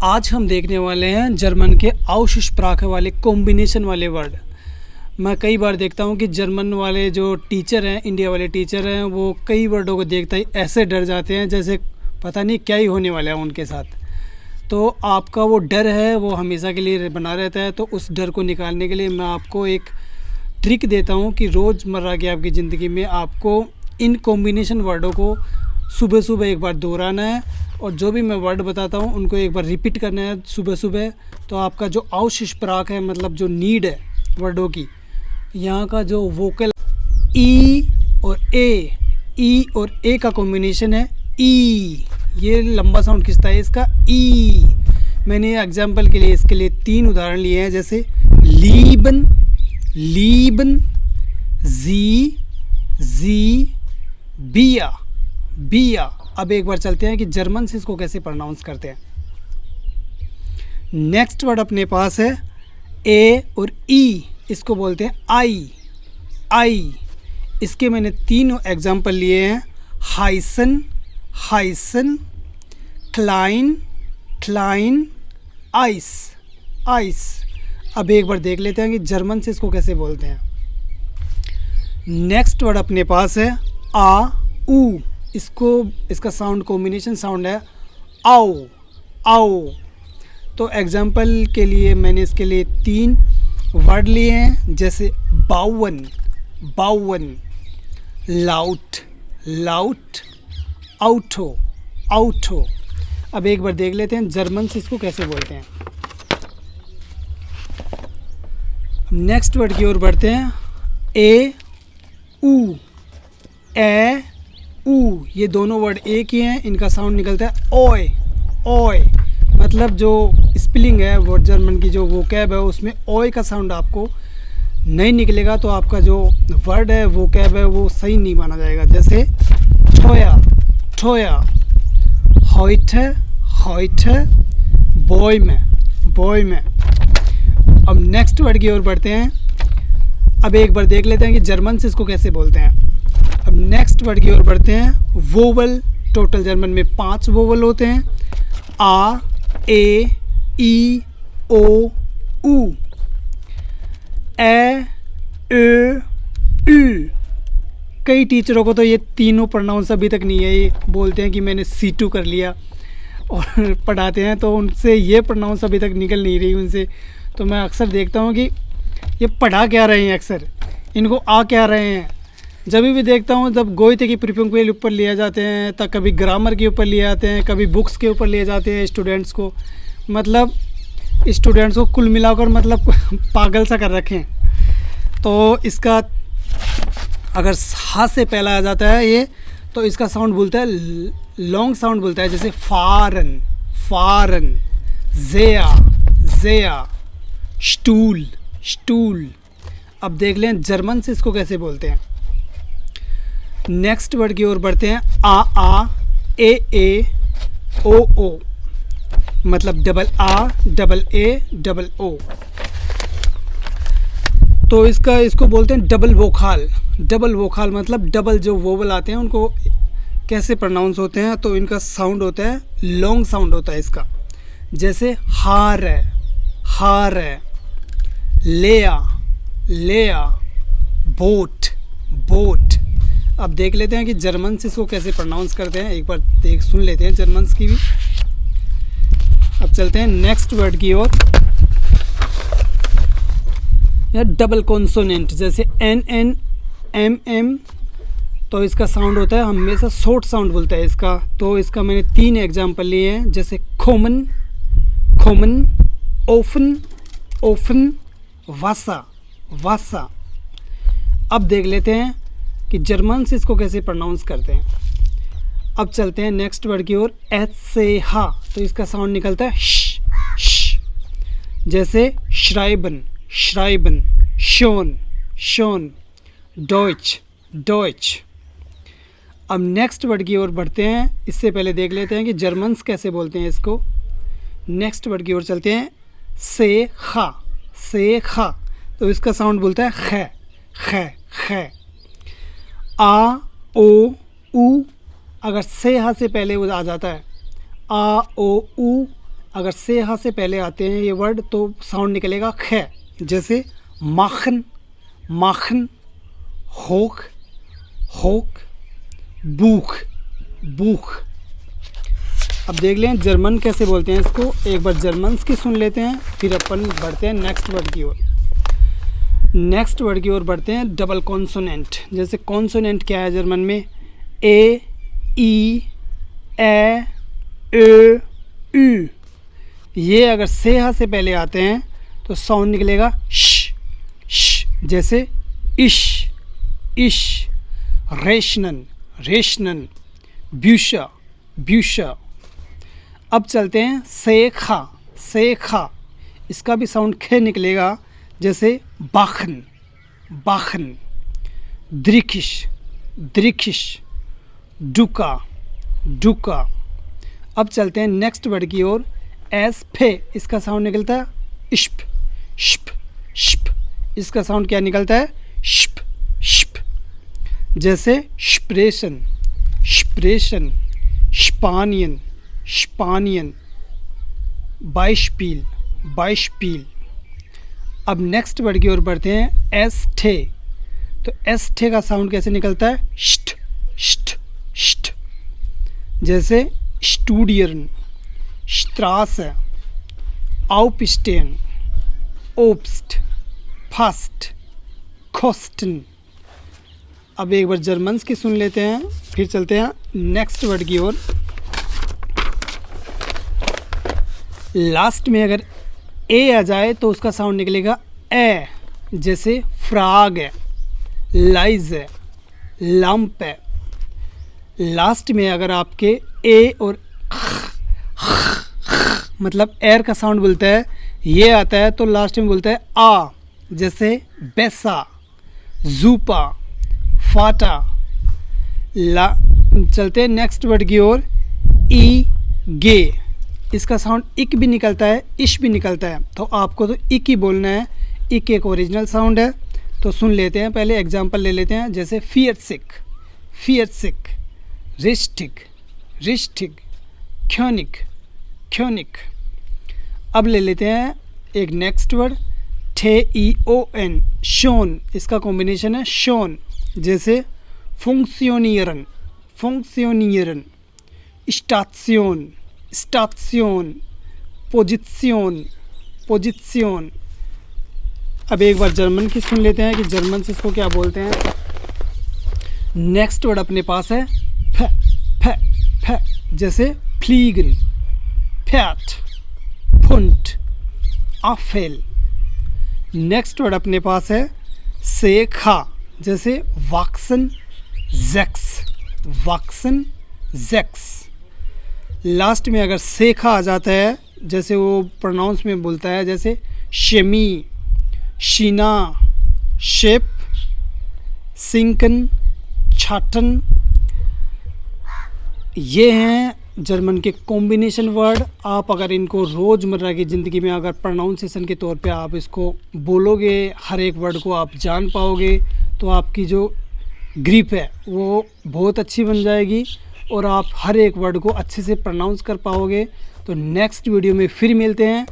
आज हम देखने वाले हैं जर्मन के Aussprache वाले कॉम्बिनेशन वाले वर्ड। मैं कई बार देखता हूं कि जर्मन वाले जो टीचर हैं, इंडिया वाले टीचर हैं, वो कई वर्डों को देखते ही ऐसे डर जाते हैं जैसे पता नहीं क्या ही होने वाला है उनके साथ। तो आपका वो डर है वो हमेशा के लिए बना रहता है। तो उस डर को निकालने के लिए मैं आपको एक ट्रिक देता हूं कि रोज़मर्रा की आपकी ज़िंदगी में आपको इन कॉम्बिनेशन वर्डों को सुबह सुबह एक बार दोहराना है और जो भी मैं वर्ड बताता हूँ उनको एक बार रिपीट करना है सुबह सुबह। तो आपका जो Aussprache है, मतलब जो नीड है वर्डों की, यहाँ का जो वोकल ई और ए का कॉम्बिनेशन है ई। ये लंबा साउंड खिंचता है इसका ई। मैंने एग्जांपल के लिए इसके लिए 3 उदाहरण लिए हैं, जैसे लीबन, जी, बिया। अब एक बार चलते हैं कि जर्मन से इसको कैसे प्रोनाउंस करते हैं। नेक्स्ट वर्ड अपने पास है ए और ई, इसको बोलते हैं आई। इसके मैंने 3 एग्जांपल लिए हैं, हाइसन, क्लाइन, आइस। अब एक बार देख लेते हैं कि जर्मन से इसको कैसे बोलते हैं। नेक्स्ट वर्ड अपने पास है आ ऊ, इसका साउंड कॉम्बिनेशन साउंड है आओ। तो एग्जांपल के लिए मैंने इसके लिए 3 वर्ड लिए हैं, जैसे बावन, लाउट, आउटो। अब एक बार देख लेते हैं जर्मन से इसको कैसे बोलते हैं। नेक्स्ट वर्ड की ओर बढ़ते हैं, ए ऊ, ये दोनों वर्ड एक ही हैं, इनका साउंड निकलता है ओय। मतलब जो स्पेलिंग है वो जर्मन की जो वोकैब है उसमें ओय का साउंड आपको नहीं निकलेगा, तो आपका जो वर्ड है वोकैब है वो सही नहीं माना जाएगा। जैसे ठोया, heute, बॉय में। अब नेक्स्ट वर्ड की ओर बढ़ते हैं। अब एक बार देख लेते हैं कि जर्मन से इसको कैसे बोलते हैं। अब नेक्स्ट वर्ड की ओर बढ़ते हैं, वोवल। टोटल जर्मन में 5 वोवल होते हैं, आ, ए, ई, ओ, ऊ, ए, उ। कई टीचरों को तो ये तीनों प्रोनाउंस अभी तक नहीं है, ये बोलते हैं कि मैंने C2 कर लिया और पढ़ाते हैं तो उनसे ये प्रोनाउंस अभी तक निकल नहीं रही उनसे। तो मैं अक्सर देखता हूँ कि ये पढ़ा क्या रहे हैं, अक्सर इनको आ क्या रहे हैं। जब भी देखता हूँ जब गोइते की प्रिपिंग के ऊपर लिए जाते हैं, तब कभी ग्रामर के ऊपर लिए जाते हैं, कभी बुक्स के ऊपर लिए जाते हैं स्टूडेंट्स को, मतलब स्टूडेंट्स को कुल मिलाकर मतलब पागल सा कर रखें। तो इसका अगर हाथ से पहला आ जाता है ये, तो इसका साउंड बोलता है लॉन्ग साउंड बोलता है, जैसे फारन, ज़ेया, स्टूल। अब देख लें जर्मन से इसको कैसे बोलते हैं। नेक्स्ट वर्ड की ओर बढ़ते हैं, आ, ए, ओ, मतलब डबल आ, डबल ए, डबल ओ। तो इसको बोलते हैं डबल वोकाल, मतलब डबल जो वोवल आते हैं उनको कैसे प्रोनाउंस होते हैं। तो इनका साउंड होता है लॉन्ग साउंड होता है इसका, जैसे हार है, लेया, बोट। अब देख लेते हैं कि जर्मन से इसको कैसे प्रोनाउंस करते हैं, एक बार सुन लेते हैं जर्मन की भी। अब चलते हैं नेक्स्ट वर्ड की ओर, या डबल कॉन्सोनेंट, जैसे एन, एम। तो इसका साउंड होता है हमेशा शॉर्ट साउंड बोलता है इसका। तो इसका मैंने 3 एग्जांपल लिए हैं, जैसे खोमन, ओफन, वासा। अब देख लेते हैं कि जर्मन से इसको कैसे प्रोनाउंस करते हैं। अब चलते हैं नेक्स्ट वर्ड की ओर, एच से हा। तो इसका साउंड निकलता है श, जैसे श्राइबन, शोन, डॉइच। अब नेक्स्ट वर्ड की ओर बढ़ते हैं, इससे पहले देख लेते हैं कि जर्मन्स कैसे बोलते हैं इसको। नेक्स्ट वर्ड की ओर चलते हैं, से खा। तो इसका साउंड बोलता है ख। आ, ओ, ऊ। अगर से हा से पहले वो आ जाता है, आ, ओ, ऊ, अगर से हा से पहले आते हैं ये वर्ड तो साउंड निकलेगा ख, जैसे माखन, माखन, होक, होक, बूख, बूख। अब देख लें जर्मन कैसे बोलते हैं इसको, एक बार जर्मन्स की सुन लेते हैं, फिर अपन बढ़ते हैं नेक्स्ट वर्ड की ओर। नेक्स्ट वर्ड की ओर बढ़ते हैं डबल कॉन्सोनेंट। जैसे कॉन्सोनेंट क्या है जर्मन में, ए, ई, ए, यू। ये अगर से हा से पहले आते हैं तो साउंड निकलेगा श, जैसे इश, इश, रेशनन, रेशनन, ब्यूशा, ब्यूशा। अब चलते हैं सेखा, सेखा, इसका भी साउंड ख निकलेगा, जैसे बाखन, बाखन, द्रिखिश, द्रिखिश, डुका, डुका। अब चलते हैं नेक्स्ट वर्ड की ओर, एस फे, इसका साउंड निकलता है इश्प, श्प, श्प। इसका साउंड क्या निकलता है, श्प, श्प, जैसे स्प्रेशन, स्प्रेशन, स्पानियन, स्पानियन, बाइशपील, बाइशपील। अब नेक्स्ट वर्ड की ओर बढ़ते हैं एस ठे। तो एस ठे का साउंड कैसे निकलता है, श्ट, श्ट, श्ट, जैसे स्टूडियन, स्ट्रास, आउपस्टेन, ओब्स्ट, फास्ट, खोस्टन। अब एक बार जर्मन्स की सुन लेते हैं, फिर चलते हैं नेक्स्ट वर्ड की ओर। लास्ट में अगर ए आ जाए तो उसका साउंड निकलेगा ए, जैसे फ्राग है, लाइज है, लंप है। लास्ट में अगर आपके ए और मतलब एयर का साउंड बोलता है, ये आता है तो लास्ट में बोलता है आ, जैसे बेसा, जूपा, फाटा। चलते हैं नेक्स्ट वर्ड की ओर, ई, गे। इसका साउंड इक भी निकलता है, इश भी निकलता है, तो आपको तो इक ही बोलना है। इक एक ओरिजिनल साउंड है। तो सुन लेते हैं, पहले एग्जांपल ले लेते हैं, जैसे फियरसिक, फियरसिक, रिस्टिक, रिस्टिक, ख्योनिक, ख्योनिक। अब ले लेते हैं एक नेक्स्ट वर्ड, ठे, ई, ओ, एन, शोन। इसका कॉम्बिनेशन है शोन, जैसे फंक्शनियरन, फंक्शनियरन, स्टात्सियोन, स्टात्सियोन, पोजित्सियोन, पोजित्सियोन। अब एक बार जर्मन की सुन लेते हैं कि जर्मन से इसको क्या बोलते हैं। नेक्स्ट वर्ड अपने पास है फ, फ, फ, जैसे फ्लीगन, फैट, फुंट, आफेल। नेक्स्ट वर्ड अपने पास है सेखा, जैसे वाक्सन, जैक्स, वाक्सन, जैक्स। लास्ट में अगर सेखा आ जाता है, जैसे वो प्रोनाउंस में बोलता है, जैसे शेमी, शीना, शेप, सिंकन, छाटन। ये हैं जर्मन के कॉम्बिनेशन वर्ड। आप अगर इनको रोज़मर्रा की ज़िंदगी में अगर प्रोनाउंसिएशन के तौर पे आप इसको बोलोगे, हर एक वर्ड को आप जान पाओगे, तो आपकी जो ग्रिप है वो बहुत अच्छी बन जाएगी और आप हर एक वर्ड को अच्छे से प्रोनाउंस कर पाओगे। तो नेक्स्ट वीडियो में फिर मिलते हैं।